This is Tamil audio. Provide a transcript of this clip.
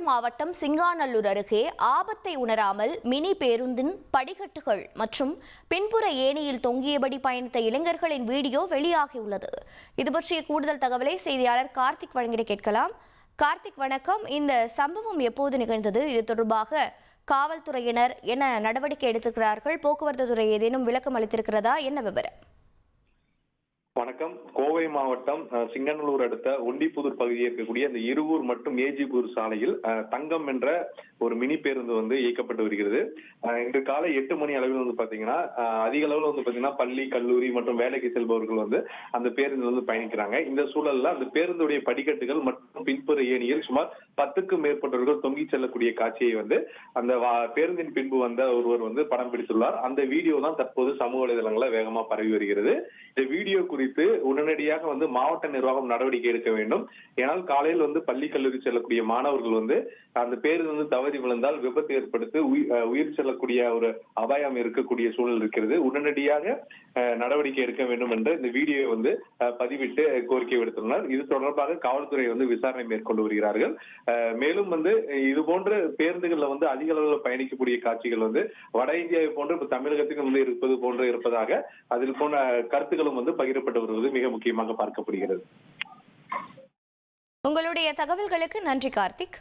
மாவட்டம் சிங்காநல்லூர் அருகே ஆபத்தை உணராமல் மினி பேருந்தின் படிக்கட்டுகள் மற்றும் பின்புற ஏணியில் தொங்கியபடி பயணித்த இளைஞர்களின் வீடியோ வெளியாகியுள்ளது. இது பற்றிய கூடுதல் தகவலை செய்தியாளர் கார்த்திக் வழங்கிட கேட்கலாம். கார்த்திக், வணக்கம். இந்த சம்பவம் எப்போது நிகழ்ந்தது? இது தொடர்பாக காவல்துறையினர் என்ன நடவடிக்கை எடுத்திருக்கிறார்கள்? போக்குவரத்து துறை ஏதேனும் விளக்கம் அளித்திருக்கிறதா? என்ன விவரம்? வணக்கம். கோவை மாவட்டம் சிங்கநல்லூர் அடுத்த ஒண்டிப்புதூர் பகுதியில் இருக்கக்கூடிய அந்த இருவூர் மற்றும் ஏஜிபூர் சாலையில் தங்கம் என்ற ஒரு மினி பேருந்து இயக்கப்பட்டு வருகிறது. இன்று காலை 8 மணி அளவில் பாத்தீங்கன்னா அதிக அளவில் பாத்தீங்கன்னா பள்ளி, கல்லூரி மற்றும் வேலைக்கு செல்பவர்கள் அந்த பேருந்து பயணிக்கிறாங்க. இந்த சூழல்ல அந்த பேருந்துடைய படிக்கட்டுகள் மற்றும் பின்புற ஏணியில் சுமார் 10க்கும் மேற்பட்டவர்கள் தொங்கி செல்லக்கூடிய காட்சியை அந்த பேருந்தின் பின்பு வந்த ஒருவர் படம் பிடித்துள்ளார். அந்த வீடியோ தான் தற்போது சமூக வலைதளங்களில் வேகமா பரவி வருகிறது. இந்த வீடியோ குறித்து உடனடியாக மாவட்ட நிர்வாகம் நடவடிக்கை எடுக்க வேண்டும். ஏனால் காலையில் பள்ளி, கல்லூரி செல்லக்கூடிய மாணவர்கள் அந்த பேருந்து தவறி விழுந்தால் விபத்து ஏற்படுத்தி உயிர் செல்லக்கூடிய ஒரு அபாயம் இருக்கக்கூடிய சூழல் இருக்கிறது. உடனடியாக நடவடிக்கை எடுக்க வேண்டும் என்று இந்த வீடியோ பதிவிட்டு கோரிக்கை விடுத்துள்ளனர். இது தொடர்பாக காவல்துறை விசாரணை மேற்கொண்டு வருகிறார்கள். மேலும் இது போன்ற பேருந்துகள்ல அதிக அளவில் பயணிக்கக்கூடிய காட்சிகள் வட இந்தியாவை போன்று தமிழகத்துக்கு இருப்பதாக அதில் போன்ற கருத்துக்களும் பகிரப்பட்டு வருவது மிக முக்கியமாக பார்க்கப்படுகிறது. உங்களுடைய தகவல்களுக்கு நன்றி கார்த்திக்.